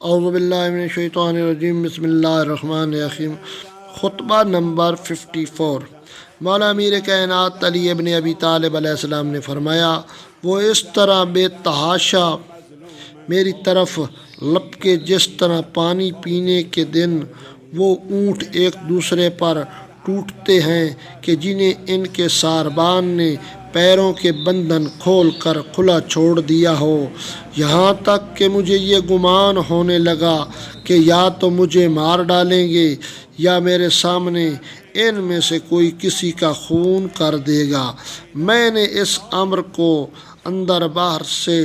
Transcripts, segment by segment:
اعوذ باللہ من الشیطان الرجیم، بسم اللہ الرحمن الرحیم۔ خطبہ نمبر 54۔ مولا امیر کائنات علی ابن ابی طالب علیہ السلام نے فرمایا، وہ اس طرح بے تحاشا میری طرف لپکے جس طرح پانی پینے کے دن وہ اونٹ ایک دوسرے پر ٹوٹتے ہیں کہ جنہیں ان کے ساربان نے پیروں کے بندھن کھول کر کھلا چھوڑ دیا ہو، یہاں تک کہ مجھے یہ گمان ہونے لگا کہ یا تو مجھے مار ڈالیں گے یا میرے سامنے ان میں سے کوئی کسی کا خون کر دے گا۔ میں نے اس امر کو اندر باہر سے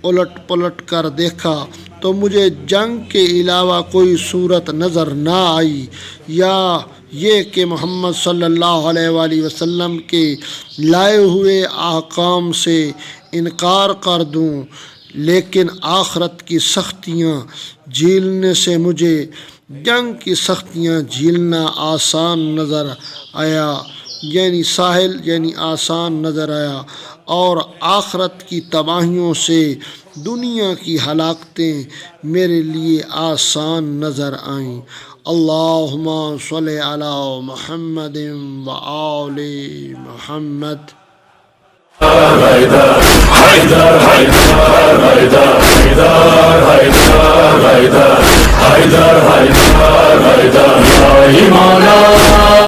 الٹ پلٹ کر دیکھا تو مجھے جنگ کے علاوہ کوئی صورت نظر نہ آئی، یا یہ کہ محمد صلی اللہ علیہ وآلہ وسلم کے لائے ہوئے احکام سے انکار کر دوں، لیکن آخرت کی سختیاں جھیلنے سے مجھے جنگ کی سختیاں جھیلنا آسان نظر آیا، یعنی ساحل آسان نظر آیا، اور آخرت کی تباہیوں سے دنیا کی ہلاکتیں میرے لیے آسان نظر آئیں۔ اللہم صلی علی محمد و آل محمد۔